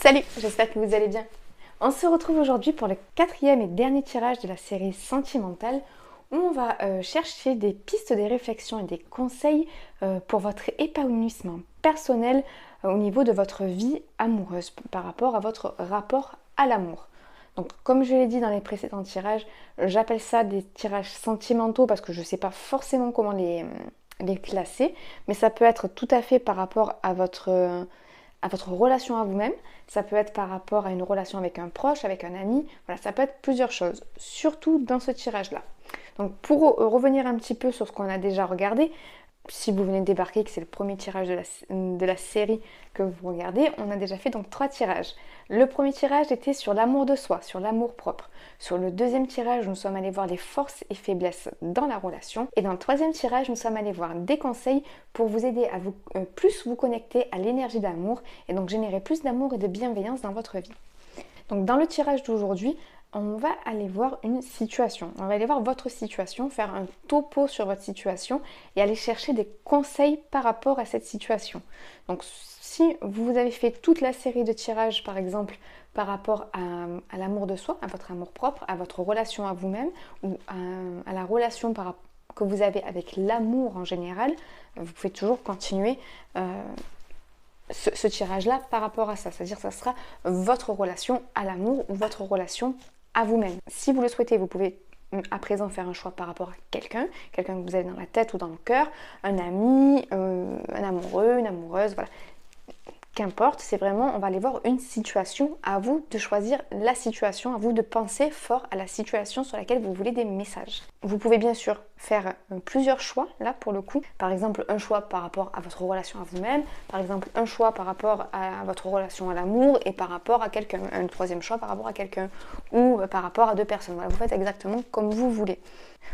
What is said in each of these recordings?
Salut, j'espère que vous allez bien. On se retrouve aujourd'hui pour le quatrième et dernier tirage de la série sentimentale où on va chercher des pistes, des réflexions et des conseils pour votre épanouissement personnel au niveau de votre vie amoureuse par rapport à votre rapport à l'amour. Donc comme je l'ai dit dans les précédents tirages, j'appelle ça des tirages sentimentaux parce que je ne sais pas forcément comment les classer, mais ça peut être tout à fait par rapport à votre relation à vous-même, ça peut être par rapport à une relation avec un proche, avec un ami, voilà, ça peut être plusieurs choses, surtout dans ce tirage-là. Donc pour revenir un petit peu sur ce qu'on a déjà regardé, si vous venez de débarquer, que c'est le premier tirage de la série que vous regardez, on a déjà fait donc 3 tirages. Le premier tirage était sur l'amour de soi, sur l'amour propre. Sur le deuxième tirage, nous sommes allés voir les forces et faiblesses dans la relation. Et dans le troisième tirage, nous sommes allés voir des conseils pour vous aider à plus vous connecter à l'énergie d'amour et donc générer plus d'amour et de bienveillance dans votre vie. Donc dans le tirage d'aujourd'hui, on va aller voir une situation. On va aller voir votre situation, faire un topo sur votre situation et aller chercher des conseils par rapport à cette situation. Donc si vous avez fait toute la série de tirages par exemple par rapport à l'amour de soi, à votre amour propre, à votre relation à vous-même ou à la relation que vous avez avec l'amour en général, vous pouvez toujours continuer ce tirage-là par rapport à ça. C'est-à-dire que ça sera votre relation à l'amour ou votre relation à vous-même. Si vous le souhaitez, vous pouvez à présent faire un choix par rapport à quelqu'un que vous avez dans la tête ou dans le cœur, un ami, un amoureux, une amoureuse, voilà. Qu'importe, c'est vraiment, on va aller voir une situation, à vous de choisir la situation, à vous de penser fort à la situation sur laquelle vous voulez des messages. Vous pouvez bien sûr faire plusieurs choix, là pour le coup. Par exemple, un choix par rapport à votre relation à vous-même, par exemple un choix par rapport à votre relation à l'amour et par rapport à quelqu'un, un troisième choix par rapport à quelqu'un ou par rapport à 2 personnes. Voilà, vous faites exactement comme vous voulez.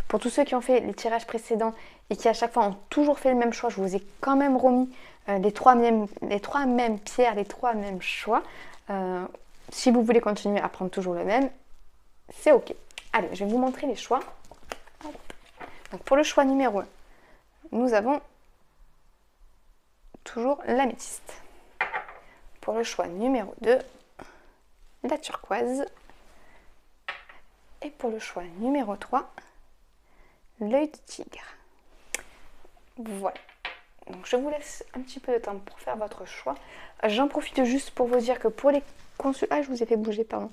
Pour tous ceux qui ont fait les tirages précédents et qui à chaque fois ont toujours fait le même choix, je vous ai quand même remis les trois mêmes pierres, les 3 mêmes choix. Si vous voulez continuer à prendre toujours le même, c'est ok. Allez, je vais vous montrer les choix. Donc pour le choix numéro 1, nous avons toujours l'améthyste. Pour le choix numéro 2, la turquoise. Et pour le choix numéro 3, l'œil de tigre. Voilà. Donc je vous laisse un petit peu de temps pour faire votre choix. J'en profite juste pour vous dire que pour les consultations... Ah, je vous ai fait bouger, pardon.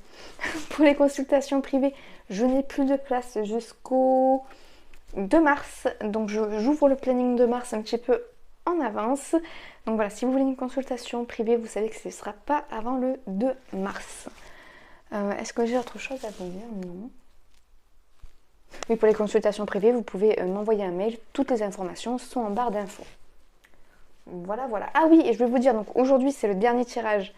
Pour les consultations privées, je n'ai plus de place jusqu'au 2 mars. Donc j'ouvre le planning de mars un petit peu en avance. Donc voilà, si vous voulez une consultation privée, vous savez que ce ne sera pas avant le 2 mars. Est-ce que j'ai autre chose à vous dire? Non. Oui, pour les consultations privées, vous pouvez m'envoyer un mail. Toutes les informations sont en barre d'infos. Voilà, voilà. Ah oui, et je vais vous dire, donc aujourd'hui c'est le dernier tirage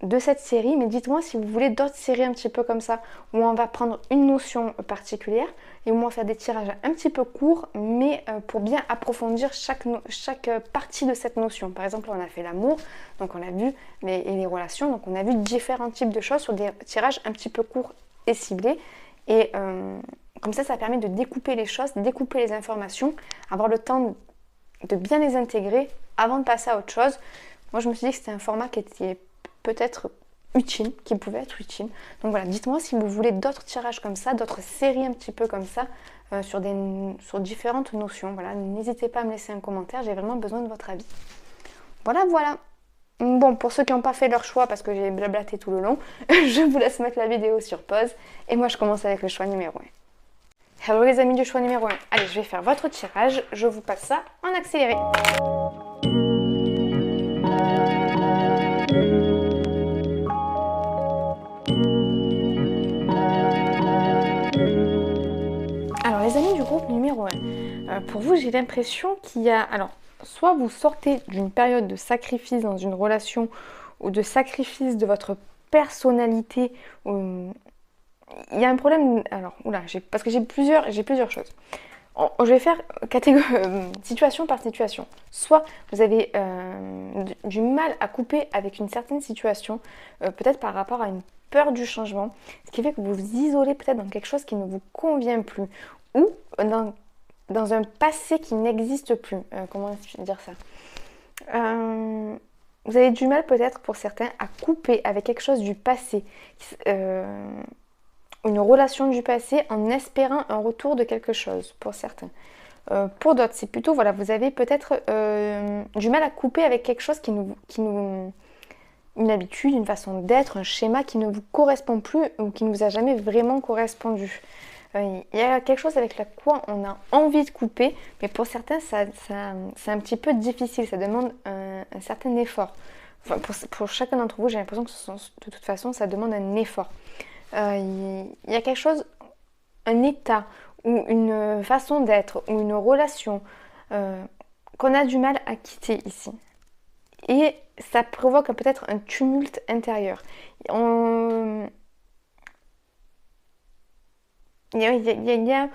de cette série, mais dites-moi si vous voulez d'autres séries un petit peu comme ça, où on va prendre une notion particulière et où on va faire des tirages un petit peu courts, mais pour bien approfondir chaque partie de cette notion. Par exemple, on a fait l'amour, donc on a vu les relations, donc on a vu différents types de choses sur des tirages un petit peu courts et ciblés. Et comme ça permet de découper les choses, découper les informations, avoir le temps de bien les intégrer avant de passer à autre chose. Moi, je me suis dit que c'était un format qui était peut-être utile, qui pouvait être utile. Donc voilà, dites-moi si vous voulez d'autres tirages comme ça, d'autres séries un petit peu comme ça, sur différentes notions. Voilà, n'hésitez pas à me laisser un commentaire, j'ai vraiment besoin de votre avis. Voilà, voilà. Bon, pour ceux qui n'ont pas fait leur choix, parce que j'ai blablaté tout le long, je vous laisse mettre la vidéo sur pause. Et moi, je commence avec le choix numéro 1. Hello les amis du choix numéro 1. Allez, je vais faire votre tirage. Je vous passe ça en accéléré. Alors les amis du groupe numéro 1, pour vous j'ai l'impression qu'il y a... Alors, soit vous sortez d'une période de sacrifice dans une relation ou de sacrifice de votre personnalité. Il y a un problème... Alors, oula, parce que j'ai plusieurs choses. Je vais faire situation par situation. Soit vous avez du mal à couper avec une certaine situation, peut-être par rapport à une peur du changement, ce qui fait que vous vous isolez peut-être dans quelque chose qui ne vous convient plus, ou dans un passé qui n'existe plus. Comment dire ça vous avez du mal peut-être pour certains à couper avec quelque chose du passé, une relation du passé en espérant un retour de quelque chose pour certains. Pour d'autres, c'est plutôt, voilà, vous avez peut-être du mal à couper avec quelque chose une habitude, une façon d'être, un schéma qui ne vous correspond plus ou qui ne vous a jamais vraiment correspondu. Il y a quelque chose avec quoi on a envie de couper, mais pour certains, c'est un petit peu difficile, ça demande un certain effort. Enfin, pour chacun d'entre vous, j'ai l'impression que de toute façon, ça demande un effort. Il y a quelque chose, un état ou une façon d'être ou une relation qu'on a du mal à quitter ici. Et ça provoque peut-être un tumulte intérieur. Il y a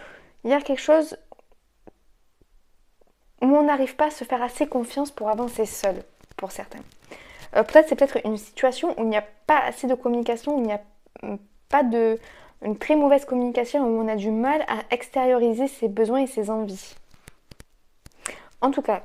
quelque chose où on n'arrive pas à se faire assez confiance pour avancer seul, pour certains. Peut-être c'est peut-être une situation où il n'y a pas assez de communication, où il n'y a pas une très mauvaise communication, où on a du mal à extérioriser ses besoins et ses envies. En tout cas,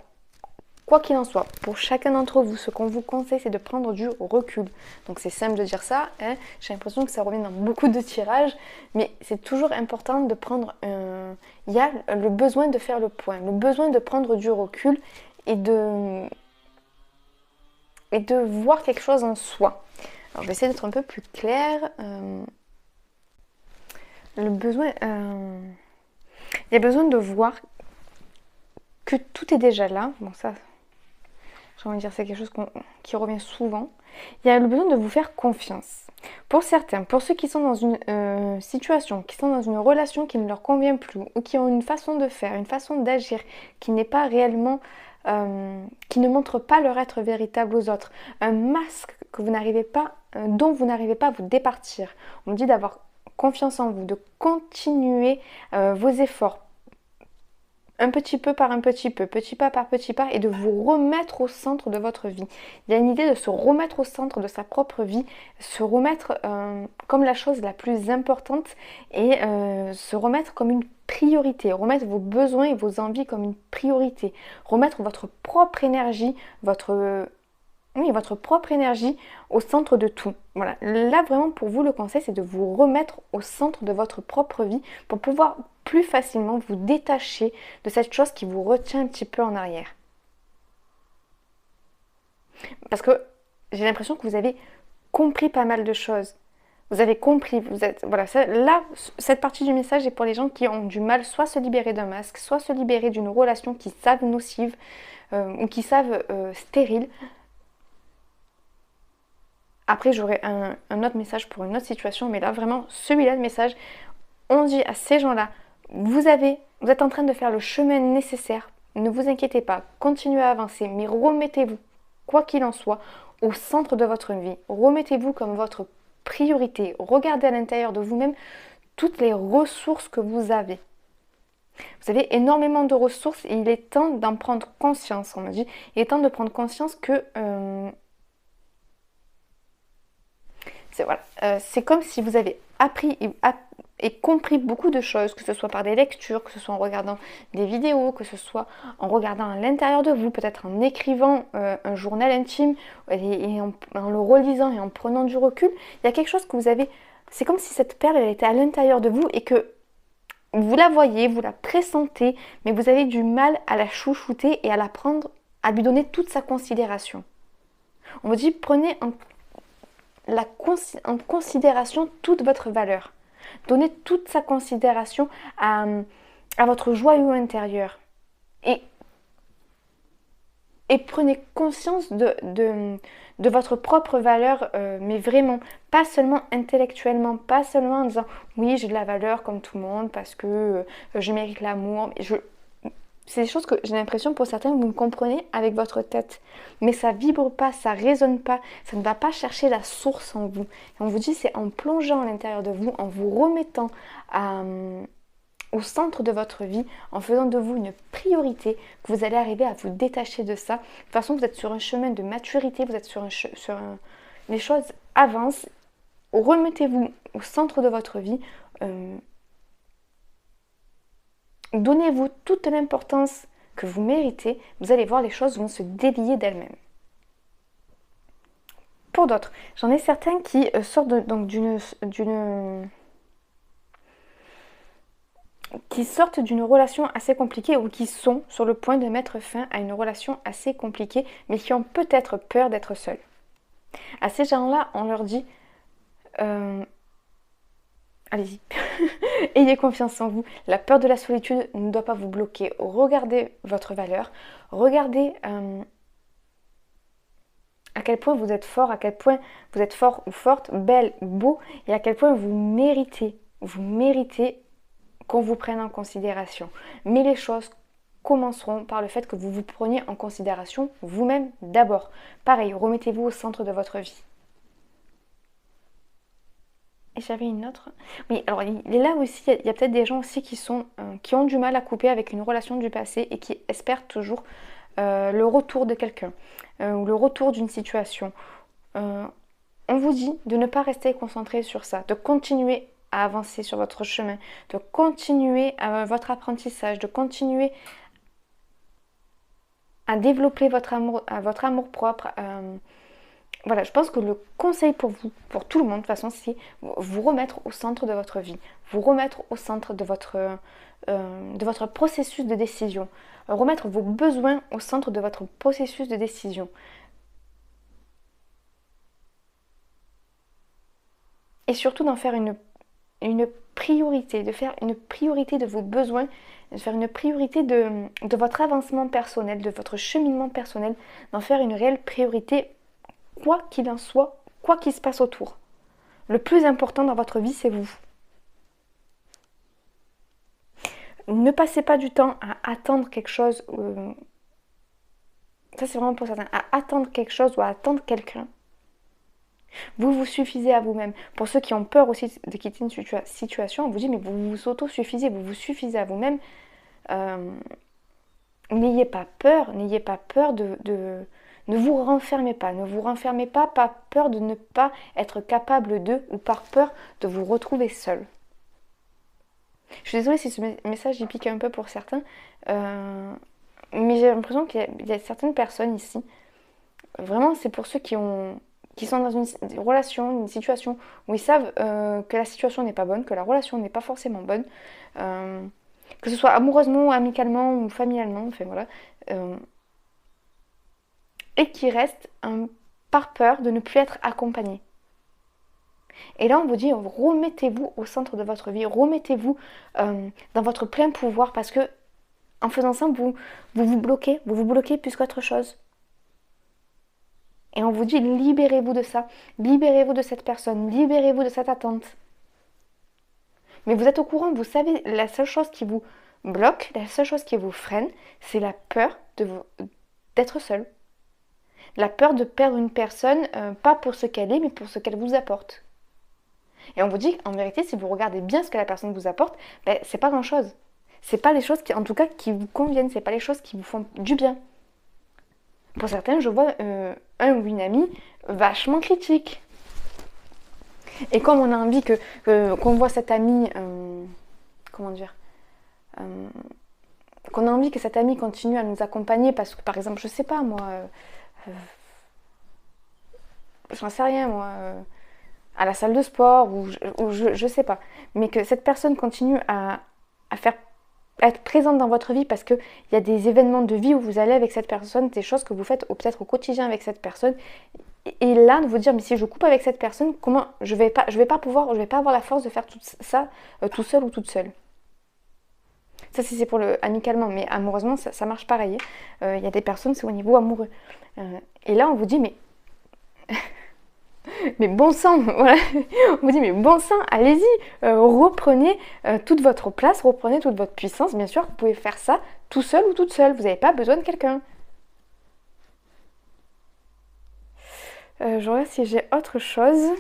quoi qu'il en soit, pour chacun d'entre vous, ce qu'on vous conseille, c'est de prendre du recul. Donc c'est simple de dire ça, hein. J'ai l'impression que ça revient dans beaucoup de tirages, mais c'est toujours important de prendre Il y a le besoin de faire le point, le besoin de prendre du recul et de voir quelque chose en soi. Alors je vais essayer d'être un peu plus claire. Il y a besoin de voir que tout est déjà là. Bon, ça, j'ai envie de dire, c'est quelque chose qui revient souvent. Il y a le besoin de vous faire confiance. Pour certains, pour ceux qui sont dans une situation, qui sont dans une relation qui ne leur convient plus, ou qui ont une façon de faire, une façon d'agir qui n'est pas réellement, qui ne montre pas leur être véritable aux autres, un masque que vous n'arrivez pas, dont vous n'arrivez pas à vous départir. On dit d'avoir confiance en vous, de continuer vos efforts un petit peu par un petit peu, petit pas par petit pas, et de vous remettre au centre de votre vie. Il y a une idée de se remettre au centre de sa propre vie, se remettre comme la chose la plus importante et se remettre comme une priorité, remettre vos besoins et vos envies comme une priorité, remettre votre propre énergie, votre propre énergie au centre de tout. Voilà, là vraiment pour vous le conseil c'est de vous remettre au centre de votre propre vie pour pouvoir plus facilement vous détacher de cette chose qui vous retient un petit peu en arrière. Parce que j'ai l'impression que vous avez compris pas mal de choses. Vous avez compris, voilà, là, cette partie du message est pour les gens qui ont du mal soit à se libérer d'un masque, soit à se libérer d'une relation qui savent nocive ou qui savent stérile. Après, j'aurai un autre message pour une autre situation, mais là, vraiment, celui-là, le message, on dit à ces gens-là, vous êtes en train de faire le chemin nécessaire, ne vous inquiétez pas, continuez à avancer, mais remettez-vous, quoi qu'il en soit, au centre de votre vie. Remettez-vous comme votre priorité. Regardez à l'intérieur de vous-même toutes les ressources que vous avez. Vous avez énormément de ressources et il est temps d'en prendre conscience, on me dit. Il est temps de prendre conscience que... c'est comme si vous avez appris et compris beaucoup de choses, que ce soit par des lectures, que ce soit en regardant des vidéos, que ce soit en regardant à l'intérieur de vous, peut-être en écrivant un journal intime et en le relisant et en prenant du recul. Il y a quelque chose que vous avez... C'est comme si cette perle elle était à l'intérieur de vous et que vous la voyez, vous la pressentez, mais vous avez du mal à la chouchouter et à la prendre, à lui donner toute sa considération. On vous dit, prenez en considération toute votre valeur. Donnez toute sa considération à votre joyau intérieur. Et prenez conscience de votre propre valeur, mais vraiment, pas seulement intellectuellement, pas seulement en disant oui, j'ai de la valeur comme tout le monde parce que je mérite l'amour. C'est des choses que j'ai l'impression pour certains vous me comprenez avec votre tête, mais ça vibre pas, ça résonne pas, ça ne va pas chercher la source en vous. Et on vous dit c'est en plongeant à l'intérieur de vous, en vous remettant au centre de votre vie, en faisant de vous une priorité, que vous allez arriver à vous détacher de ça. De toute façon, vous êtes sur un chemin de maturité, vous êtes les choses avancent. Remettez-vous au centre de votre vie. Donnez-vous toute l'importance que vous méritez, vous allez voir les choses vont se délier d'elles-mêmes. pour d'autres. J'en ai certains qui sortent qui sortent d'une relation assez compliquée ou qui sont sur le point de mettre fin à une relation assez compliquée, mais qui ont peut-être peur d'être seuls. À ces gens-là, on leur dit allez-y, ayez confiance en vous. La peur de la solitude ne doit pas vous bloquer. Regardez votre valeur, regardez à quel point vous êtes fort, à quel point vous êtes fort ou forte, belle ou beau, et à quel point vous méritez qu'on vous prenne en considération. Mais les choses commenceront par le fait que vous vous preniez en considération vous-même d'abord. Pareil, remettez-vous au centre de votre vie. Et j'avais une autre. Oui, alors il est là aussi, il y a peut-être des gens aussi qui ont du mal à couper avec une relation du passé et qui espèrent toujours le retour de quelqu'un ou le retour d'une situation. On vous dit de ne pas rester concentré sur ça, de continuer à avancer sur votre chemin, de continuer votre apprentissage, de continuer à développer votre amour propre. Voilà, je pense que le conseil pour vous, pour tout le monde de toute façon, c'est vous remettre au centre de votre vie, vous remettre au centre de votre processus de décision, remettre vos besoins au centre de votre processus de décision. Et surtout d'en faire une priorité, de faire une priorité de vos besoins, de faire une priorité de votre avancement personnel, de votre cheminement personnel, d'en faire une réelle priorité, quoi qu'il en soit, quoi qu'il se passe autour. Le plus important dans votre vie, c'est vous. Ne passez pas du temps à attendre quelque chose, ça c'est vraiment pour certains, à attendre quelque chose ou à attendre quelqu'un. Vous vous suffisez à vous-même. Pour ceux qui ont peur aussi de quitter une situation, on vous dit mais vous vous auto-suffisez, vous vous suffisez à vous-même. N'ayez pas peur ne vous renfermez pas. Ne vous renfermez pas par peur de ne pas être capable de ou par peur de vous retrouver seul. Je suis désolée si ce message y pique un peu pour certains, mais j'ai l'impression qu'il y a certaines personnes ici, vraiment c'est pour ceux qui sont dans une relation, une situation où ils savent que la situation n'est pas bonne, que la relation n'est pas forcément bonne, que ce soit amoureusement, amicalement ou familialement, enfin voilà, et qui restent par peur de ne plus être accompagnés. Et là, on vous dit, remettez-vous au centre de votre vie, remettez-vous dans votre plein pouvoir, parce que en faisant ça, vous vous bloquez plus qu'autre chose. Et on vous dit, libérez-vous de ça, libérez-vous de cette personne, libérez-vous de cette attente. Mais vous êtes au courant, vous savez, la seule chose qui vous bloque, la seule chose qui vous freine, c'est la peur d'être seul. La peur de perdre une personne, pas pour ce qu'elle est, mais pour ce qu'elle vous apporte. Et on vous dit, en vérité, si vous regardez bien ce que la personne vous apporte, c'est pas grand-chose. C'est pas les choses qui, en tout cas, qui vous conviennent, c'est pas les choses qui vous font du bien. Pour certains, je vois un ou une amie vachement critique. Et comme on a envie qu'on voit cette amie, comment dire, qu'on a envie que cette amie continue à nous accompagner parce que, par exemple, je sais pas moi, j'en sais rien moi, à la salle de sport ou je sais pas, mais que cette personne continue à être présente dans votre vie parce qu'il y a des événements de vie où vous allez avec cette personne, des choses que vous faites peut-être au quotidien avec cette personne. Et là, de vous dire, mais si je coupe avec cette personne, comment je vais pas avoir la force de faire tout ça tout seul ou toute seule. Ça, c'est pour le amicalement, mais amoureusement, ça marche pareil. Il y a des personnes, c'est au niveau amoureux. Et là, on vous dit, mais mais bon sang, voilà. On vous dit, mais bon sang, allez-y, reprenez toute votre place, reprenez toute votre puissance. Bien sûr, vous pouvez faire ça tout seul ou toute seule. Vous n'avez pas besoin de quelqu'un. Je regarde si j'ai autre chose.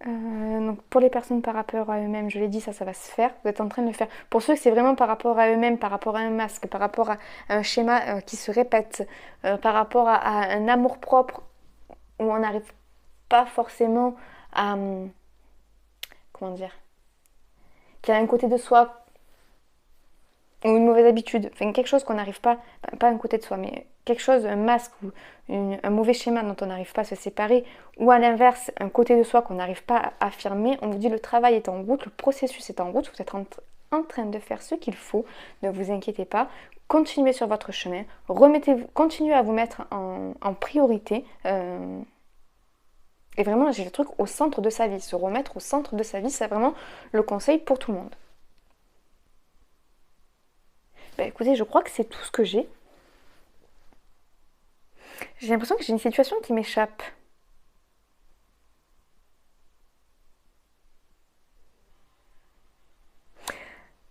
Donc pour les personnes par rapport à eux-mêmes, je l'ai dit, ça va se faire. Vous êtes en train de le faire. Pour ceux que c'est vraiment par rapport à eux-mêmes, par rapport à un masque, par rapport à un schéma qui se répète, par rapport à un amour-propre où on n'arrive pas forcément à... comment dire, qu'il y a un côté de soi ou une mauvaise habitude, enfin quelque chose qu'on n'arrive pas, pas un côté de soi, mais quelque chose, un masque ou un mauvais schéma dont on n'arrive pas à se séparer, ou à l'inverse, un côté de soi qu'on n'arrive pas à affirmer, on vous dit le travail est en route, le processus est en route, vous êtes en train de faire ce qu'il faut, ne vous inquiétez pas, continuez sur votre chemin, continuez à vous mettre en priorité, et vraiment j'ai le truc au centre de sa vie, se remettre au centre de sa vie, c'est vraiment le conseil pour tout le monde. Bah écoutez, je crois que c'est tout ce que j'ai. J'ai l'impression que j'ai une situation qui m'échappe.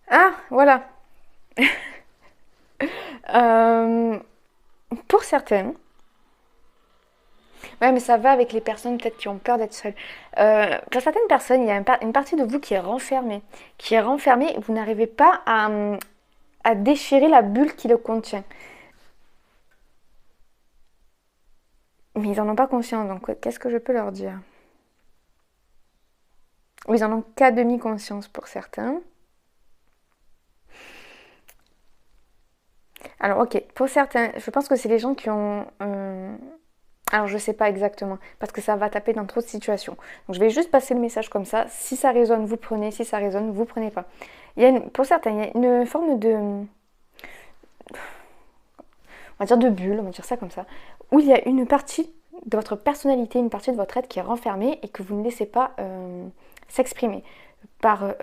Ah, voilà. Euh, pour certaines, ouais, mais ça va avec les personnes peut-être qui ont peur d'être seules. Pour certaines personnes, il y a une partie de vous qui est renfermée. Qui est renfermée et vous n'arrivez pas à déchirer la bulle qui le contient. Mais ils n'en ont pas conscience, donc qu'est-ce que je peux leur dire? Ou ils en ont qu'à demi-conscience pour certains. Alors ok, pour certains, je pense que c'est les gens qui ont... Alors je sais pas exactement, parce que ça va taper dans trop de situations. Donc je vais juste passer le message comme ça. Si ça résonne, vous prenez. Si ça résonne, vous prenez pas. Pour certains, il y a une forme de... On va dire de bulle, on va dire ça comme ça. Où il y a une partie de votre personnalité, une partie de votre être qui est renfermée et que vous ne laissez pas s'exprimer. Par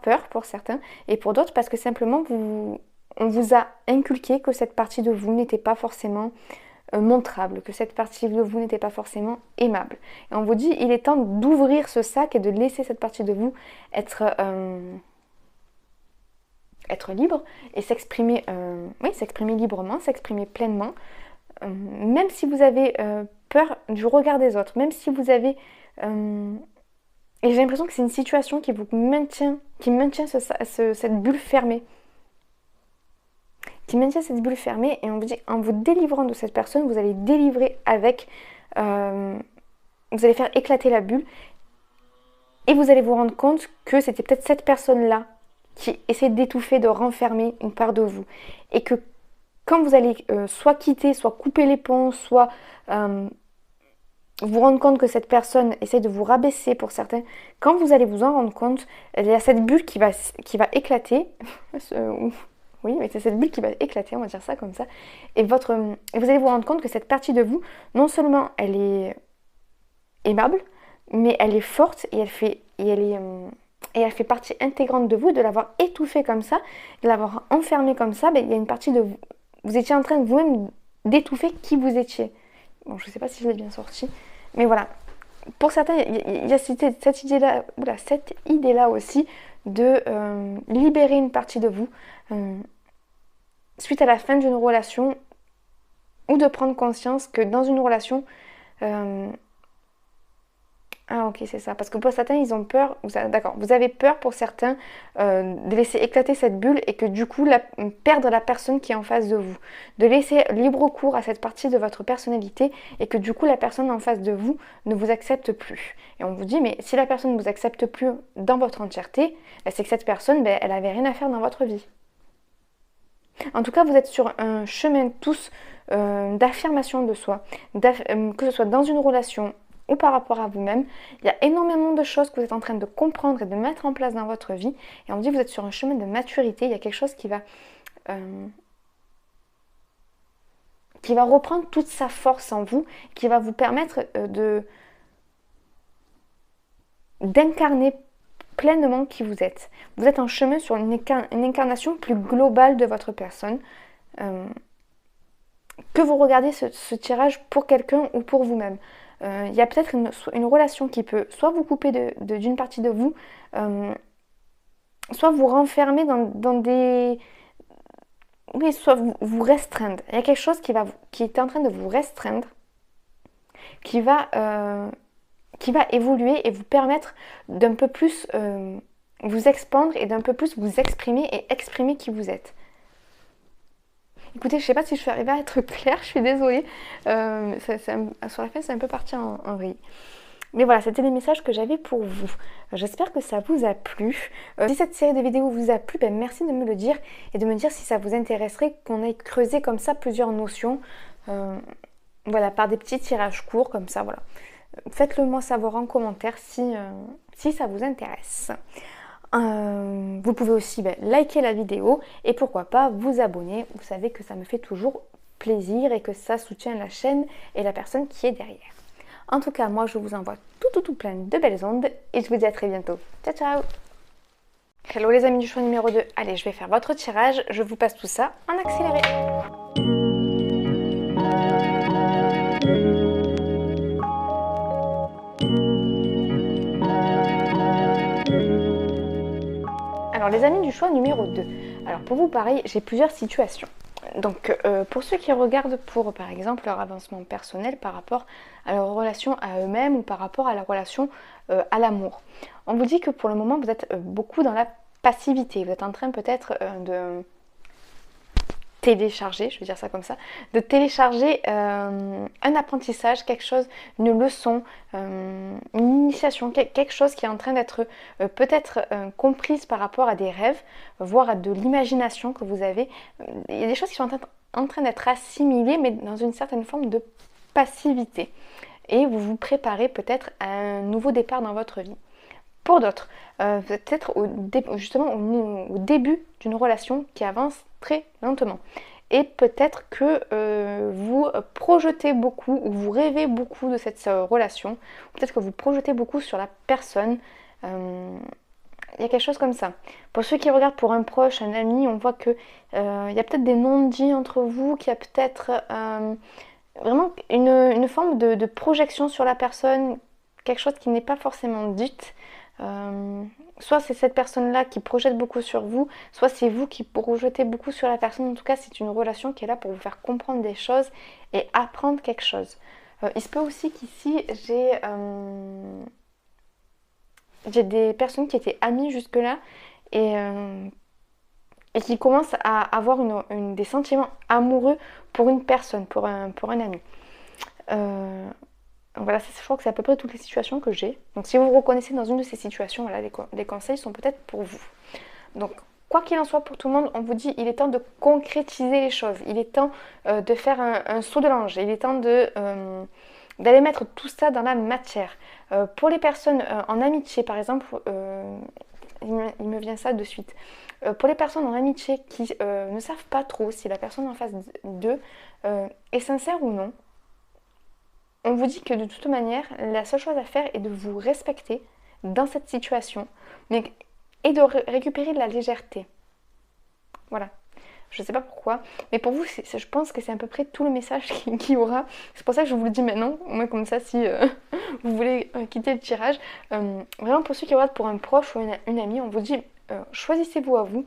peur pour certains et pour d'autres parce que simplement on vous a inculqué que cette partie de vous n'était pas forcément montrable, que cette partie de vous n'était pas forcément aimable. Et on vous dit, il est temps d'ouvrir ce sac et de laisser cette partie de vous être libre et s'exprimer s'exprimer librement, s'exprimer pleinement, même si vous avez peur du regard des autres, même si vous avez... et j'ai l'impression que c'est une situation qui maintient cette bulle fermée. Qui maintient cette bulle fermée et on vous dit, en vous délivrant de cette personne, vous allez délivrer avec... vous allez faire éclater la bulle et vous allez vous rendre compte que c'était peut-être cette personne-là qui essaie d'étouffer, de renfermer une part de vous. Et que quand vous allez soit quitter, soit couper les ponts, soit vous rendre compte que cette personne essaie de vous rabaisser pour certains, quand vous allez vous en rendre compte, il y a cette bulle qui va éclater. Oui, mais c'est cette bulle qui va éclater, on va dire ça comme ça. Et vous allez vous rendre compte que cette partie de vous, non seulement elle est aimable, mais elle est forte et elle fait partie intégrante de vous, de l'avoir étouffée comme ça, de l'avoir enfermée comme ça, il y a une partie de vous. Vous étiez en train de vous-même d'étouffer qui vous étiez. Bon, je ne sais pas si je l'ai bien sorti, mais voilà. Pour certains, il y a cette idée-là aussi de libérer une partie de vous suite à la fin d'une relation ou de prendre conscience que dans une relation... Ah ok, c'est ça. Parce que pour certains, ils ont peur... D'accord, vous avez peur pour certains de laisser éclater cette bulle et que du coup, perdre la personne qui est en face de vous. De laisser libre cours à cette partie de votre personnalité et que du coup, la personne en face de vous ne vous accepte plus. Et on vous dit, mais si la personne ne vous accepte plus dans votre entièreté, c'est que cette personne, elle n'avait rien à faire dans votre vie. En tout cas, vous êtes sur un chemin tous d'affirmation de soi, que ce soit dans une relation ou par rapport à vous-même. Il y a énormément de choses que vous êtes en train de comprendre et de mettre en place dans votre vie. Et on dit que vous êtes sur un chemin de maturité. Il y a quelque chose qui va reprendre toute sa force en vous, qui va vous permettre d'incarner pleinement qui vous êtes. Vous êtes en chemin sur une incarnation plus globale de votre personne. Que vous regardez ce tirage pour quelqu'un ou pour vous-même. Il y a peut-être une relation qui peut soit vous couper d'une partie de vous, soit vous renfermer dans des... Oui, soit vous restreindre. Il y a quelque chose qui est en train de vous restreindre, qui va évoluer et vous permettre d'un peu plus vous expandre et d'un peu plus vous exprimer et exprimer qui vous êtes. Écoutez, je ne sais pas si je suis arrivée à être claire, je suis désolée. Sur la fin, c'est un peu parti en vrille. Mais voilà, c'était les messages que j'avais pour vous. J'espère que ça vous a plu. Si cette série de vidéos vous a plu, ben merci de me le dire et de me dire si ça vous intéresserait qu'on aille creuser comme ça plusieurs notions. Voilà, par des petits tirages courts comme ça, voilà. Faites-le moi savoir en commentaire si ça vous intéresse. Vous pouvez aussi liker la vidéo et pourquoi pas vous abonner. Vous savez que ça me fait toujours plaisir et que ça soutient la chaîne et la personne qui est derrière. En tout cas, moi je vous envoie tout plein de belles ondes et je vous dis à très bientôt. Ciao ciao. Hello les amis du choix numéro 2. Allez, je vais faire votre tirage. Je vous passe tout ça en accéléré. Alors les amis du choix numéro 2. Alors pour vous pareil, j'ai plusieurs situations. Donc pour ceux qui regardent pour par exemple leur avancement personnel par rapport à leur relation à eux-mêmes ou par rapport à la relation à l'amour. On vous dit que pour le moment vous êtes beaucoup dans la passivité. Vous êtes en train peut-être de télécharger, je vais dire ça comme ça, de télécharger un apprentissage, quelque chose, une leçon, une initiation, quelque chose qui est en train d'être peut-être comprise par rapport à des rêves, voire à de l'imagination que vous avez. Il y a des choses qui sont en train d'être assimilées, mais dans une certaine forme de passivité. Et vous vous préparez peut-être à un nouveau départ dans votre vie. Pour d'autres, peut-être justement au début d'une relation qui avance très lentement. Et peut-être que vous projetez beaucoup ou vous rêvez beaucoup de cette relation. Peut-être que vous projetez beaucoup sur la personne. Il y a quelque chose comme ça. Pour ceux qui regardent pour un proche, un ami, on voit que il y a peut-être des non-dits entre vous, qu'il y a peut-être vraiment une forme de projection sur la personne, quelque chose qui n'est pas forcément dite. Soit c'est cette personne-là qui projette beaucoup sur vous, soit c'est vous qui projetez beaucoup sur la personne. En tout cas, c'est une relation qui est là pour vous faire comprendre des choses et apprendre quelque chose. Il se peut aussi qu'ici, j'ai des personnes qui étaient amies jusque-là et qui commencent à avoir des sentiments amoureux pour une personne, pour un ami. Voilà, je crois que c'est à peu près toutes les situations que j'ai. Donc si vous vous reconnaissez dans une de ces situations, voilà, les conseils sont peut-être pour vous. Donc quoi qu'il en soit pour tout le monde, on vous dit il est temps de concrétiser les choses. Il est temps de faire un saut de l'ange. Il est temps d'aller mettre tout ça dans la matière. Pour les personnes en amitié, par exemple, il me vient ça de suite. Pour les personnes en amitié qui ne savent pas trop si la personne en face d'eux est sincère ou non, on vous dit que de toute manière, la seule chose à faire est de vous respecter dans cette situation et de récupérer de la légèreté. Voilà. Je ne sais pas pourquoi, mais pour vous, je pense que c'est à peu près tout le message qu'il y aura. C'est pour ça que je vous le dis maintenant, au moins comme ça, si vous voulez quitter le tirage. Vraiment, pour ceux qui regardent pour un proche ou une amie, on vous dit choisissez-vous à vous.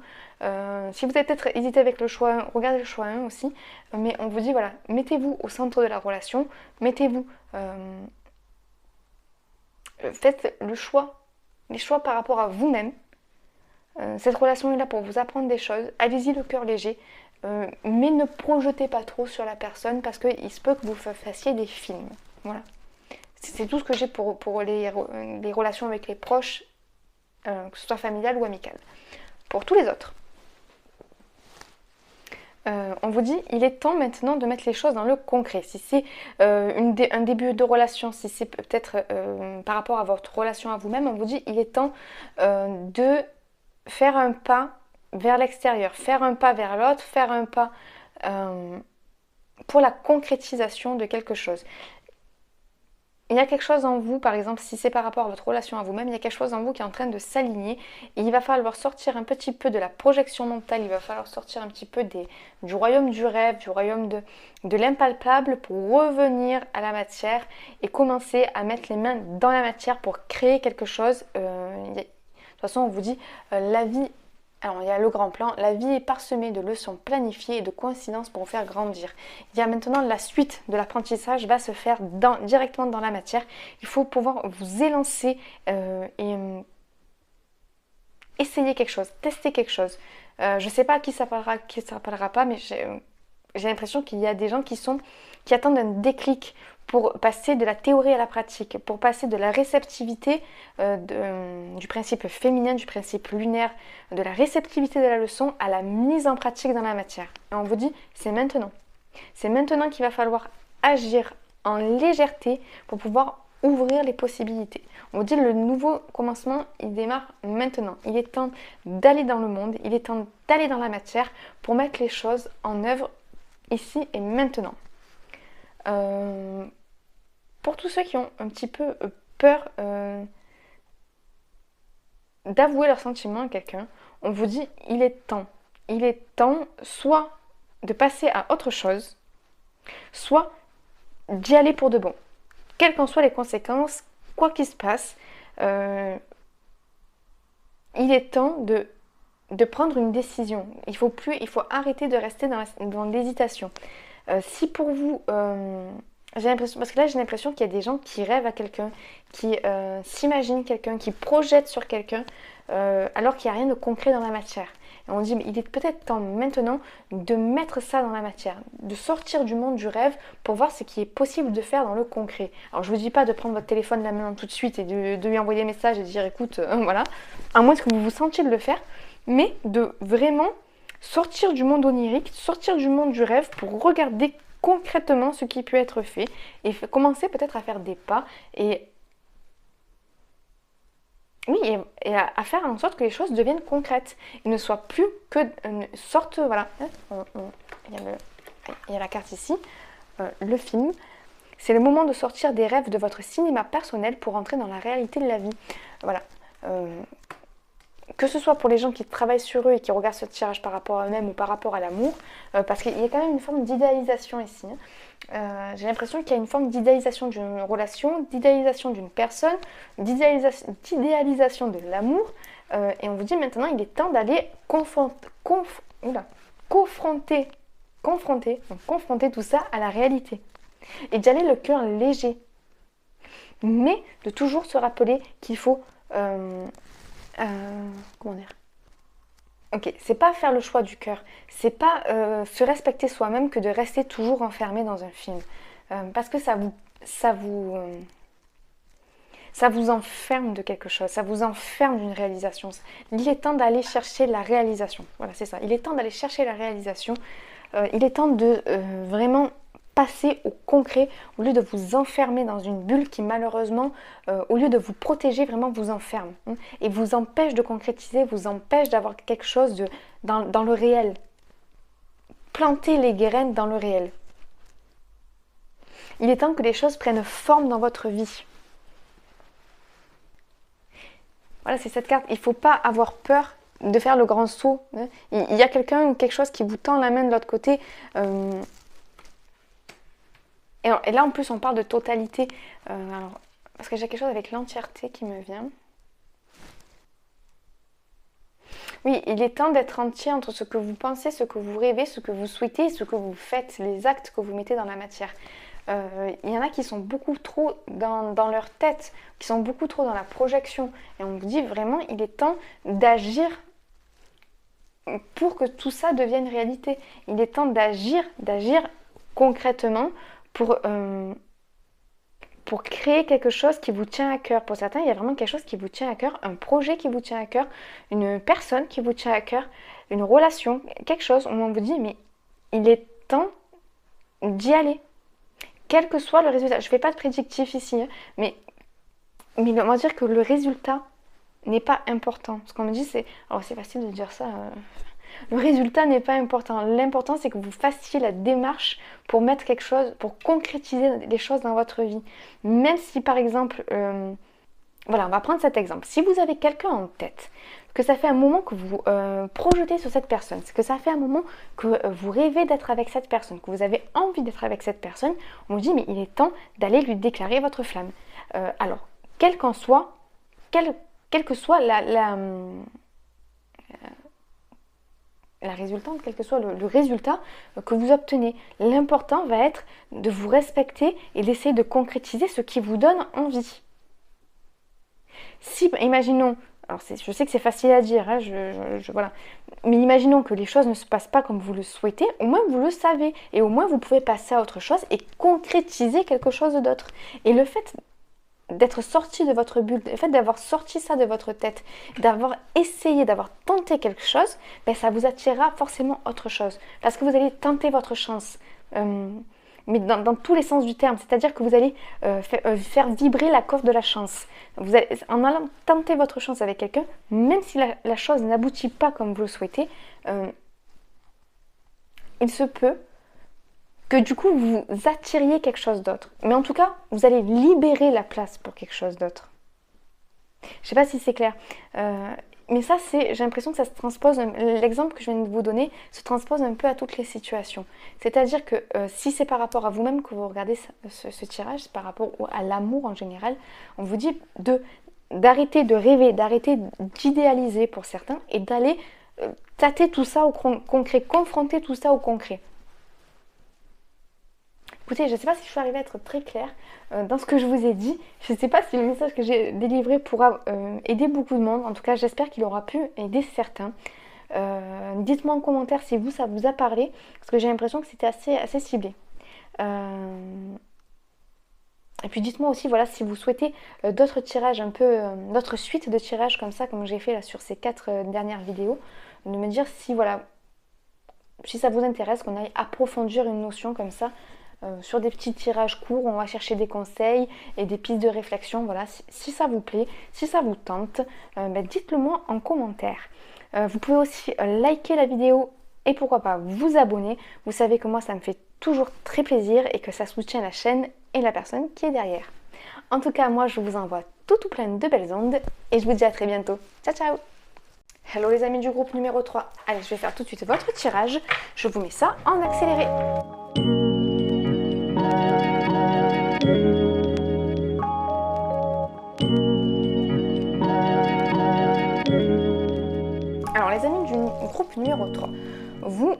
Si vous avez peut-être hésité avec le choix 1, regardez le choix 1 aussi. Mais on vous dit, voilà, mettez-vous au centre de la relation. Mettez-vous... faites les choix par rapport à vous-même. Cette relation est là pour vous apprendre des choses. Allez-y le cœur léger. Mais ne projetez pas trop sur la personne parce qu'il se peut que vous fassiez des films. Voilà. C'est tout ce que j'ai pour les relations avec les proches, que ce soit familial ou amical. Pour tous les autres, on vous dit il est temps maintenant de mettre les choses dans le concret. Si c'est un début de relation, si c'est peut-être par rapport à votre relation à vous-même, on vous dit il est temps de faire un pas vers l'extérieur, faire un pas vers l'autre, faire un pas pour la concrétisation de quelque chose. Il y a quelque chose en vous, par exemple, si c'est par rapport à votre relation à vous-même, il y a quelque chose en vous qui est en train de s'aligner et il va falloir sortir un petit peu de la projection mentale, il va falloir sortir un petit peu du royaume du rêve, du royaume de l'impalpable pour revenir à la matière et commencer à mettre les mains dans la matière pour créer quelque chose. De toute façon, on vous dit, la vie... Alors, il y a le grand plan, la vie est parsemée de leçons planifiées et de coïncidences pour vous faire grandir. Il y a maintenant la suite de l'apprentissage va se faire directement dans la matière. Il faut pouvoir vous élancer et essayer quelque chose, tester quelque chose. Je ne sais pas à qui ça parlera pas, mais j'ai l'impression qu'il y a des gens qui attendent un déclic pour passer de la théorie à la pratique, pour passer de la réceptivité du principe féminin, du principe lunaire, de la réceptivité de la leçon à la mise en pratique dans la matière. Et on vous dit, c'est maintenant. C'est maintenant qu'il va falloir agir en légèreté pour pouvoir ouvrir les possibilités. On vous dit, le nouveau commencement, il démarre maintenant. Il est temps d'aller dans le monde, il est temps d'aller dans la matière pour mettre les choses en œuvre ici et maintenant. Pour tous ceux qui ont un petit peu peur d'avouer leurs sentiments à quelqu'un, on vous dit, il est temps. Il est temps soit de passer à autre chose, soit d'y aller pour de bon. Quelles qu'en soient les conséquences, quoi qu'il se passe, il est temps de prendre une décision. Il faut arrêter de rester dans l'hésitation. Si pour vous, j'ai l'impression qu'il y a des gens qui rêvent à quelqu'un, qui s'imaginent quelqu'un, qui projettent sur quelqu'un, alors qu'il n'y a rien de concret dans la matière. Et on dit, mais il est peut-être temps maintenant de mettre ça dans la matière, de sortir du monde du rêve pour voir ce qui est possible de faire dans le concret. Alors je ne vous dis pas de prendre votre téléphone là maintenant tout de suite et de lui envoyer un message et de dire, écoute, voilà, à moins que vous vous sentiez de le faire, mais de vraiment sortir du monde onirique, sortir du monde du rêve pour regarder concrètement ce qui peut être fait et commencer peut-être à faire des pas et oui, et à faire en sorte que les choses deviennent concrètes et ne soient plus que une sorte, voilà, il y a la carte ici, le film. C'est le moment de sortir des rêves de votre cinéma personnel pour entrer dans la réalité de la vie. Voilà. Que ce soit pour les gens qui travaillent sur eux et qui regardent ce tirage par rapport à eux-mêmes ou par rapport à l'amour, parce qu'il y a quand même une forme d'idéalisation ici. J'ai l'impression qu'il y a une forme d'idéalisation d'une relation, d'idéalisation d'une personne, d'idéalisation de l'amour, et on vous dit maintenant il est temps d'aller confronter tout ça à la réalité, et d'y aller le cœur léger, mais de toujours se rappeler qu'il faut... comment dire ? Ok, c'est pas faire le choix du cœur, c'est pas se respecter soi-même que de rester toujours enfermé dans un film, parce que ça vous enferme de quelque chose, ça vous enferme d'une réalisation. Il est temps d'aller chercher la réalisation. Voilà, c'est ça. Il est temps d'aller chercher la réalisation. Il est temps de vraiment passer au concret au lieu de vous enfermer dans une bulle qui malheureusement, au lieu de vous protéger, vraiment vous enferme et vous empêche de concrétiser, vous empêche d'avoir quelque chose dans le réel. Plantez les graines dans le réel. Il est temps que les choses prennent forme dans votre vie. Voilà, c'est cette carte. Il ne faut pas avoir peur de faire le grand saut. Il y a quelqu'un ou quelque chose qui vous tend la main de l'autre côté. Et là, en plus, on parle de totalité. Parce que j'ai quelque chose avec l'entièreté qui me vient. Oui, il est temps d'être entier entre ce que vous pensez, ce que vous rêvez, ce que vous souhaitez, ce que vous faites, les actes que vous mettez dans la matière. Il y en a qui sont beaucoup trop dans leur tête, qui sont beaucoup trop dans la projection. Et on vous dit vraiment, il est temps d'agir pour que tout ça devienne réalité. Il est temps d'agir concrètement pour créer quelque chose qui vous tient à cœur. Pour certains, il y a vraiment quelque chose qui vous tient à cœur, un projet qui vous tient à cœur, une personne qui vous tient à cœur, une relation, quelque chose où on vous dit, mais il est temps d'y aller. Quel que soit le résultat. Je ne fais pas de prédictif ici, mais on va dire que le résultat n'est pas important. Ce qu'on me dit, c'est... Alors, c'est facile de dire ça. Le résultat n'est pas important. L'important, c'est que vous fassiez la démarche pour mettre quelque chose, pour concrétiser les choses dans votre vie. Même si, par exemple... voilà, on va prendre cet exemple. Si vous avez quelqu'un en tête, que ça fait un moment que vous projetez sur cette personne, que ça fait un moment que vous rêvez d'être avec cette personne, que vous avez envie d'être avec cette personne, on vous dit, mais il est temps d'aller lui déclarer votre flamme. Alors, quelle que soit la résultante, quel que soit le résultat que vous obtenez, l'important va être de vous respecter et d'essayer de concrétiser ce qui vous donne envie. Si, imaginons, Alors je sais que c'est facile à dire, hein, voilà. Mais imaginons que les choses ne se passent pas comme vous le souhaitez, au moins vous le savez. Et au moins vous pouvez passer à autre chose et concrétiser quelque chose d'autre. Et le fait d'être sorti de votre bulle, le fait d'avoir sorti ça de votre tête, d'avoir essayé, d'avoir tenté quelque chose, ben, ça vous attirera forcément autre chose. Parce que vous allez tenter votre chance. Mais dans tous les sens du terme, c'est-à-dire que vous allez faire vibrer la corde de la chance. En allant tenter votre chance avec quelqu'un, même si la chose n'aboutit pas comme vous le souhaitez, il se peut que du coup vous attiriez quelque chose d'autre. Mais en tout cas, vous allez libérer la place pour quelque chose d'autre. Je ne sais pas si c'est clair. Mais ça, j'ai l'impression que ça se transpose, l'exemple que je viens de vous donner se transpose un peu à toutes les situations. C'est-à-dire que si c'est par rapport à vous-même que vous regardez ce tirage, c'est par rapport à l'amour en général, on vous dit d'arrêter de rêver, d'arrêter d'idéaliser pour certains et d'aller tâter tout ça au concret, confronter tout ça au concret. Écoutez, je ne sais pas si je suis arrivée à être très claire dans ce que je vous ai dit. Je ne sais pas si le message que j'ai délivré pourra aider beaucoup de monde. En tout cas, j'espère qu'il aura pu aider certains. Dites-moi en commentaire si ça vous a parlé, parce que j'ai l'impression que c'était assez ciblé. Et puis dites-moi aussi, voilà, si vous souhaitez d'autres tirages, d'autres suites de tirages comme ça, comme j'ai fait là sur ces 4 dernières vidéos, de me dire si ça vous intéresse, qu'on aille approfondir une notion comme ça. Sur des petits tirages courts, on va chercher des conseils et des pistes de réflexion. Voilà, si ça vous plaît, si ça vous tente, dites-le moi en commentaire. Vous pouvez aussi liker la vidéo et pourquoi pas vous abonner. Vous savez que moi ça me fait toujours très plaisir et que ça soutient la chaîne et la personne qui est derrière. En tout cas, moi je vous envoie tout plein de belles ondes et je vous dis à très bientôt. Ciao ciao! Hello les amis du groupe numéro 3. Allez, je vais faire tout de suite votre tirage. Je vous mets ça en accéléré. Alors les amis du groupe numéro 3, vous,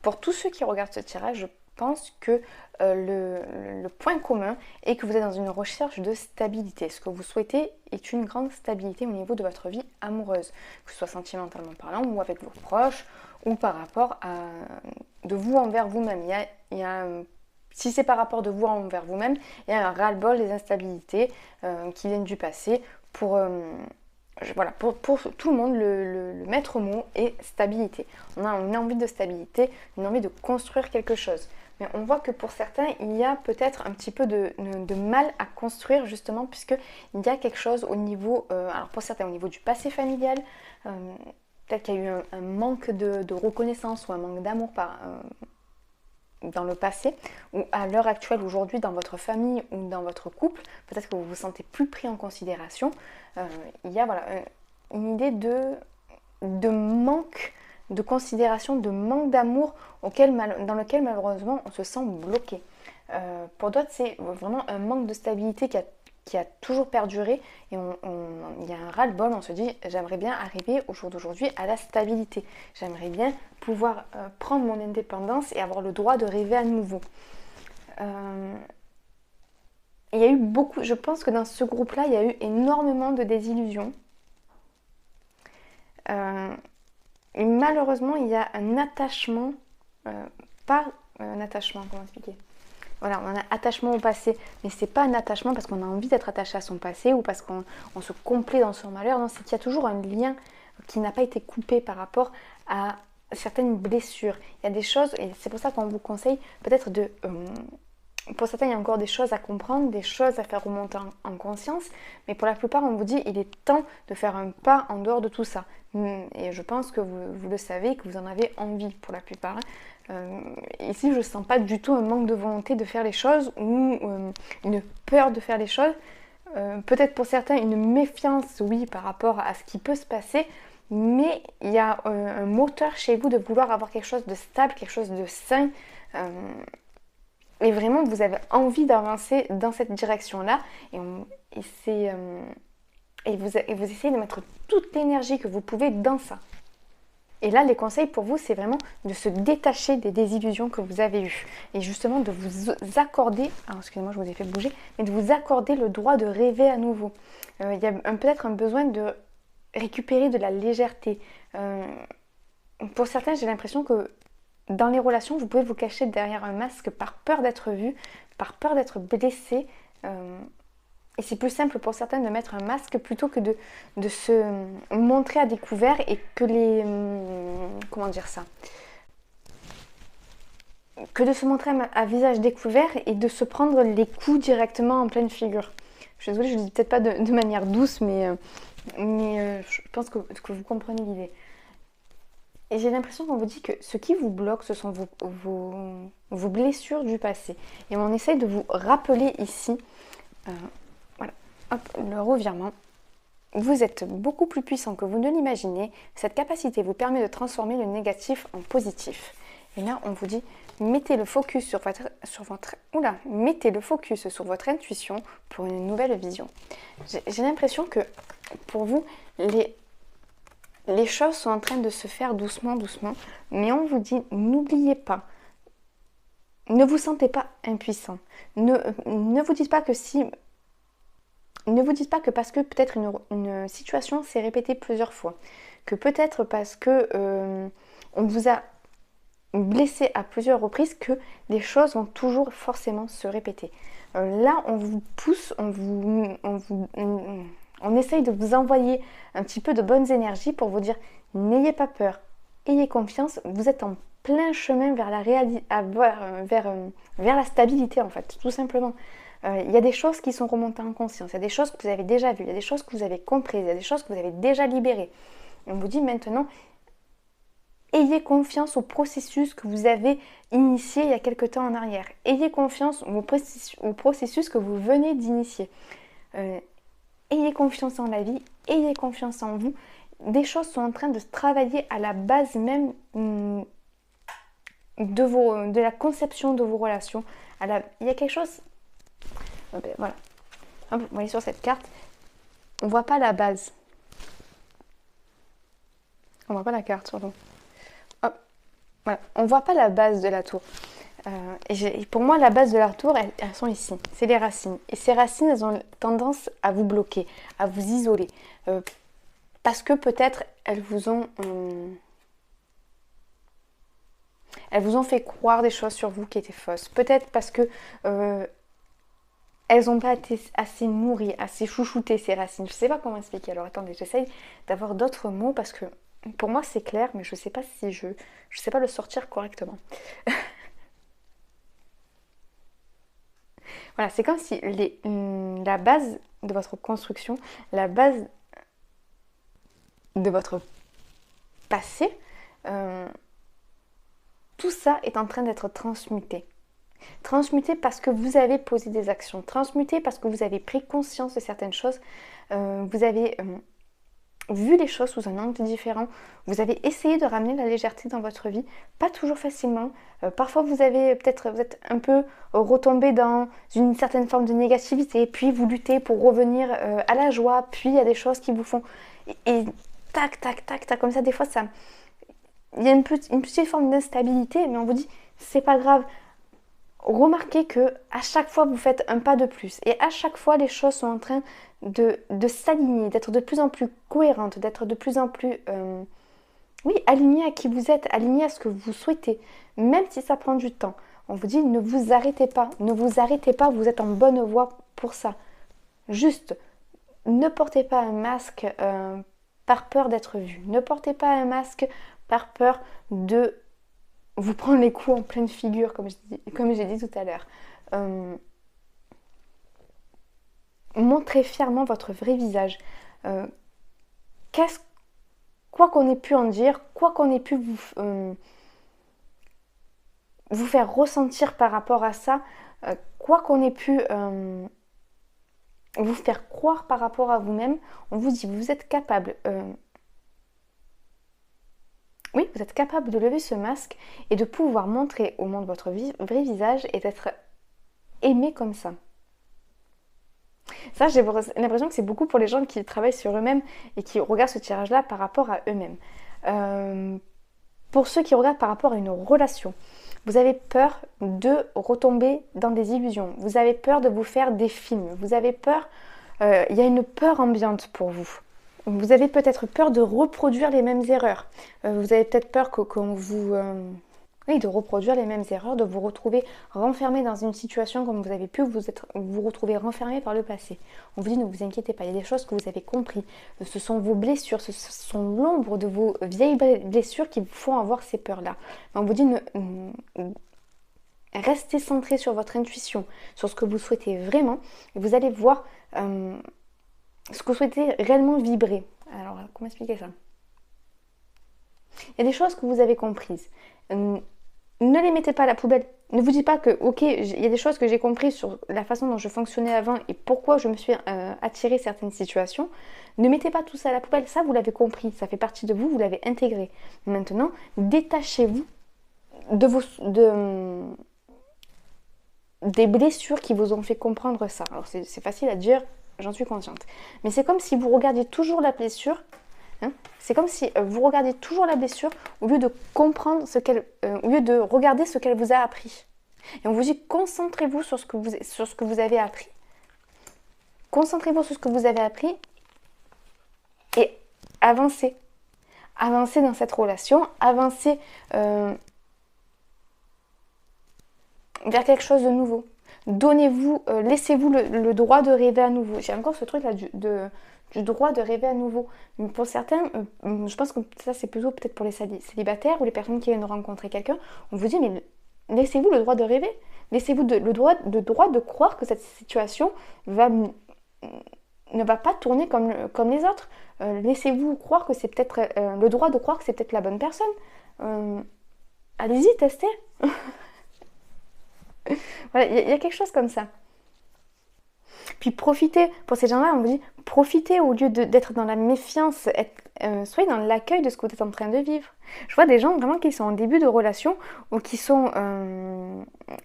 pour tous ceux qui regardent ce tirage, je pense que le point commun est que vous êtes dans une recherche de stabilité. Ce que vous souhaitez est une grande stabilité au niveau de votre vie amoureuse, que ce soit sentimentalement parlant ou avec vos proches ou par rapport de vous envers vous-même. Si c'est par rapport de vous envers vous-même, il y a un ras-le-bol des instabilités qui viennent du passé pour tout le monde, le maître mot est stabilité. On a une envie de stabilité, une envie de construire quelque chose. Mais on voit que pour certains, il y a peut-être un petit peu de mal à construire justement puisqu'il y a quelque chose au niveau, alors pour certains au niveau du passé familial, peut-être qu'il y a eu un manque de reconnaissance ou un manque d'amour dans le passé, ou à l'heure actuelle, aujourd'hui, dans votre famille ou dans votre couple, peut-être que vous vous sentez plus pris en considération. Il y a une idée de manque de considération, de manque d'amour dans lequel malheureusement on se sent bloqué. Pour d'autres, c'est vraiment un manque de stabilité qui a toujours perduré et il y a un ras-le-bol, on se dit j'aimerais bien arriver au jour d'aujourd'hui à la stabilité, j'aimerais bien pouvoir prendre mon indépendance et avoir le droit de rêver à nouveau. Il y a eu beaucoup, je pense que dans ce groupe-là, il y a eu énormément de désillusions. Et malheureusement, il y a un attachement, pas un attachement, comment expliquer ? Voilà, on a un attachement au passé, mais c'est pas un attachement parce qu'on a envie d'être attaché à son passé ou parce qu'on se complaît dans son malheur. Non, c'est qu'il y a toujours un lien qui n'a pas été coupé par rapport à certaines blessures. Il y a des choses, et c'est pour ça qu'on vous conseille peut-être pour certains, il y a encore des choses à comprendre, des choses à faire remonter en conscience, mais pour la plupart, on vous dit il est temps de faire un pas en dehors de tout ça. Et je pense que vous le savez, que vous en avez envie pour la plupart. Ici, je ne sens pas du tout un manque de volonté de faire les choses ou une peur de faire les choses. Peut-être pour certains, une méfiance, oui, par rapport à ce qui peut se passer, mais il y a un moteur chez vous de vouloir avoir quelque chose de stable, quelque chose de sain. Et vraiment, vous avez envie d'avancer dans cette direction-là. Et vous essayez de mettre toute l'énergie que vous pouvez dans ça. Et là, les conseils pour vous, c'est vraiment de se détacher des désillusions que vous avez eues. Et justement, de vous accorder, excusez-moi, je vous ai fait bouger, mais de vous accorder le droit de rêver à nouveau. Il y a peut-être un besoin récupérer de la légèreté. Pour certains, j'ai l'impression que dans les relations, vous pouvez vous cacher derrière un masque par peur d'être vu, par peur d'être blessé. Et c'est plus simple pour certains de mettre un masque plutôt que de se montrer à découvert et que les... comment dire ça, que de se montrer à visage découvert et de se prendre les coups directement en pleine figure. Je suis désolée, je ne le dis peut-être pas de manière douce, mais je pense que vous comprenez l'idée. Et j'ai l'impression qu'on vous dit que ce qui vous bloque, ce sont vos blessures du passé. Et on essaye de vous rappeler ici, voilà, hop, le revirement. Vous êtes beaucoup plus puissant que vous ne l'imaginez. Cette capacité vous permet de transformer le négatif en positif. Et là, on vous dit, mettez le focus sur votre intuition pour une nouvelle vision. J'ai l'impression que pour vous, les choses sont en train de se faire doucement, doucement. Mais on vous dit, n'oubliez pas, ne vous sentez pas impuissant. Ne vous dites pas que si... Ne vous dites pas que parce que peut-être une situation s'est répétée plusieurs fois, que peut-être parce que on vous a blessé à plusieurs reprises, que les choses vont toujours forcément se répéter. Là, on vous pousse, on essaye de vous envoyer un petit peu de bonnes énergies pour vous dire n'ayez pas peur, ayez confiance, vous êtes en plein chemin vers vers la stabilité en fait, tout simplement. Il y a des choses qui sont remontées en conscience, il y a des choses que vous avez déjà vues, il y a des choses que vous avez comprises, il y a des choses que vous avez déjà libérées. On vous dit maintenant, ayez confiance au processus que vous avez initié il y a quelque temps en arrière. Ayez confiance au processus que vous venez d'initier. Ayez confiance en la vie, ayez confiance en vous. Des choses sont en train de se travailler à la base même de la conception de vos relations. Il y a quelque chose... Voilà. Hop, vous voyez sur cette carte, on voit pas la base. On voit pas la carte, surtout. Hop, voilà. On voit pas la base de la tour. Et pour moi, la base de la tour, elles sont ici. C'est les racines. Et ces racines, elles ont tendance à vous bloquer, à vous isoler. Parce que peut-être elles vous ont fait croire des choses sur vous qui étaient fausses. Peut-être parce que elles n'ont pas été assez nourries, assez chouchoutées ces racines. Je ne sais pas comment expliquer. Alors attendez, j'essaye d'avoir d'autres mots parce que pour moi c'est clair, mais je ne sais pas si je sais pas le sortir correctement. Voilà, c'est comme si la base de votre construction, la base de votre passé, tout ça est en train d'être transmuté. Transmuté parce que vous avez posé des actions, transmuté parce que vous avez pris conscience de certaines choses, vous avez vu les choses sous un angle différent, vous avez essayé de ramener la légèreté dans votre vie, pas toujours facilement, parfois vous êtes un peu retombé dans une certaine forme de négativité, puis vous luttez pour revenir à la joie, puis il y a des choses qui vous font... Et tac, tac, tac, tac, comme ça, des fois, il y a une petite forme d'instabilité, mais on vous dit, c'est pas grave. Remarquez que à chaque fois vous faites un pas de plus et à chaque fois les choses sont en train de s'aligner, d'être de plus en plus cohérentes, d'être de plus en plus alignées à qui vous êtes, alignées à ce que vous souhaitez, même si ça prend du temps. On vous dit ne vous arrêtez pas, vous êtes en bonne voie pour ça. Juste, ne portez pas un masque par peur d'être vu, ne portez pas un masque par peur de vous prendre les coups en pleine figure, comme j'ai dit tout à l'heure. Montrez fièrement votre vrai visage. Quoi qu'on ait pu en dire, quoi qu'on ait pu vous faire ressentir par rapport à ça, quoi qu'on ait pu vous faire croire par rapport à vous-même, on vous dit vous êtes capable... Oui, vous êtes capable de lever ce masque et de pouvoir montrer au monde votre vrai visage et d'être aimé comme ça. Ça, j'ai l'impression que c'est beaucoup pour les gens qui travaillent sur eux-mêmes et qui regardent ce tirage-là par rapport à eux-mêmes. Pour ceux qui regardent par rapport à une relation, vous avez peur de retomber dans des illusions. Vous avez peur de vous faire des films. Vous avez peur... Il y a une peur ambiante pour vous. Vous avez peut-être peur de reproduire les mêmes erreurs. Vous avez peut-être peur qu'on vous... Oui, de reproduire les mêmes erreurs, de vous retrouver renfermé dans une situation comme vous avez pu vous retrouver renfermé par le passé. On vous dit ne vous inquiétez pas, il y a des choses que vous avez compris. Ce sont vos blessures, ce sont l'ombre de vos vieilles blessures qui vous font avoir ces peurs-là. On vous dit restez centré sur votre intuition, sur ce que vous souhaitez vraiment, et vous allez voir ce que vous souhaitez réellement vibrer. Alors, comment expliquer ça? Il y a des choses que vous avez comprises. Ne les mettez pas à la poubelle. Ne vous dites pas que, ok, il y a des choses que j'ai comprises sur la façon dont je fonctionnais avant et pourquoi je me suis attiré certaines situations. Ne mettez pas tout ça à la poubelle. Ça, vous l'avez compris. Ça fait partie de vous, vous l'avez intégré. Maintenant, détachez-vous des blessures qui vous ont fait comprendre ça. Alors, c'est facile à dire, j'en suis consciente. Mais c'est comme si vous regardiez toujours la blessure. C'est comme si vous regardiez toujours la blessure au lieu de comprendre au lieu de regarder ce qu'elle vous a appris. Et on vous dit concentrez-vous sur ce que vous avez appris. Concentrez-vous sur ce que vous avez appris et avancez. Avancez dans cette relation, avancez vers quelque chose de nouveau. Donnez-vous, laissez-vous le droit de rêver à nouveau. J'ai encore ce truc là du droit de rêver à nouveau. Mais pour certains, je pense que ça c'est plutôt peut-être pour les célibataires ou les personnes qui viennent de rencontrer quelqu'un, on vous dit mais laissez-vous le droit de rêver. Laissez-vous le droit de croire que cette situation ne va pas tourner comme les autres. Laissez-vous croire que c'est peut-être le droit de croire que c'est peut-être la bonne personne. Allez-y, testez. Voilà, il y a quelque chose comme ça. Puis profitez, pour ces gens-là, on vous dit, profitez au lieu d'être dans la méfiance, soyez dans l'accueil de ce que vous êtes en train de vivre. Je vois des gens vraiment qui sont en début de relation ou qui sont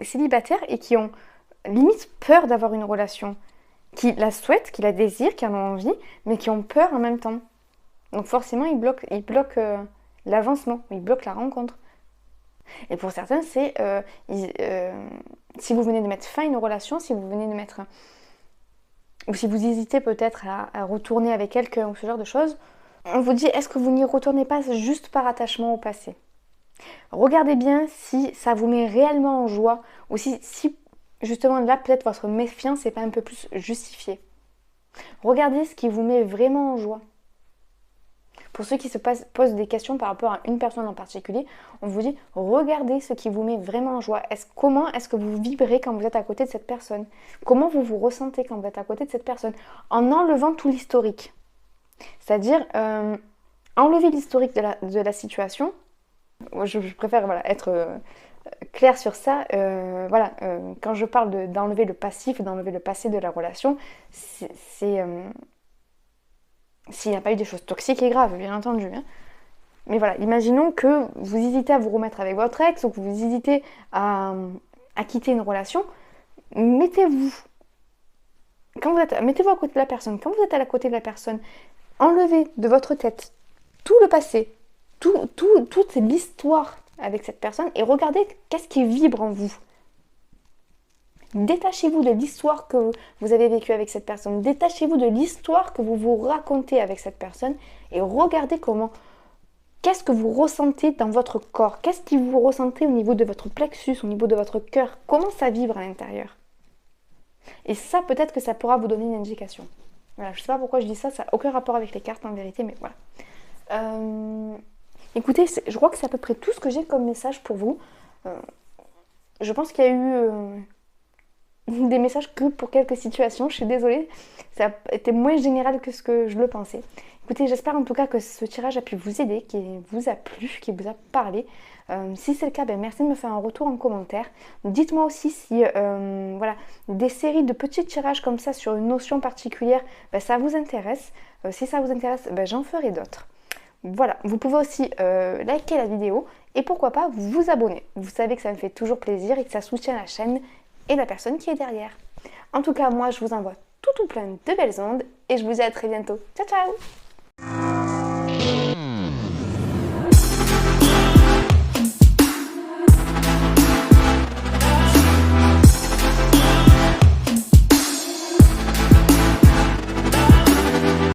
célibataires et qui ont limite peur d'avoir une relation, qui la souhaitent, qui la désirent, qui en ont envie, mais qui ont peur en même temps. Donc forcément, ils bloquent l'avancement, ils bloquent la rencontre. Et pour certains, c'est si vous venez de mettre fin à une relation, si vous venez de mettre... ou si vous hésitez peut-être à retourner avec quelqu'un ou ce genre de choses, on vous dit, est-ce que vous n'y retournez pas juste par attachement au passé? Regardez bien si ça vous met réellement en joie ou si justement là, peut-être votre méfiance n'est pas un peu plus justifiée. Regardez ce qui vous met vraiment en joie. Pour ceux qui se posent des questions par rapport à une personne en particulier, on vous dit, regardez ce qui vous met vraiment en joie. Comment est-ce que vous vibrez quand vous êtes à côté de cette personne? Comment vous vous ressentez quand vous êtes à côté de cette personne? En enlevant tout l'historique. C'est-à-dire, enlever l'historique de la situation. Je préfère être claire sur ça. Quand je parle d'enlever le passif, d'enlever le passé de la relation, c'est s'il n'y a pas eu des choses toxiques et graves, bien entendu. Hein. Mais voilà, imaginons que vous hésitez à vous remettre avec votre ex ou que vous hésitez à quitter une relation. Mettez-vous à côté de la personne. Quand vous êtes à la côté de la personne, enlevez de votre tête tout le passé, toute l'histoire avec cette personne et regardez qu'est-ce qui vibre en vous. Détachez-vous de l'histoire que vous avez vécue avec cette personne. Détachez-vous de l'histoire que vous vous racontez avec cette personne et regardez qu'est-ce que vous ressentez dans votre corps. Qu'est-ce que vous ressentez au niveau de votre plexus, au niveau de votre cœur. Comment ça vibre à l'intérieur. Et ça, peut-être que ça pourra vous donner une indication. Voilà, je ne sais pas pourquoi je dis ça, ça n'a aucun rapport avec les cartes en vérité, mais voilà. Écoutez, je crois que c'est à peu près tout ce que j'ai comme message pour vous. Je pense qu'il y a eu... des messages que pour quelques situations, je suis désolée, ça a été moins général que ce que je le pensais. Écoutez, j'espère en tout cas que ce tirage a pu vous aider, qu'il vous a plu, qu'il vous a parlé. Si c'est le cas, merci de me faire un retour en commentaire. Dites-moi aussi si des séries de petits tirages comme ça sur une notion particulière, ça vous intéresse. Si ça vous intéresse, j'en ferai d'autres. Voilà, vous pouvez aussi liker la vidéo et pourquoi pas vous abonner. Vous savez que ça me fait toujours plaisir et que ça soutient la chaîne et la personne qui est derrière. En tout cas, moi, je vous envoie tout plein de belles ondes et je vous dis à très bientôt. Ciao, ciao!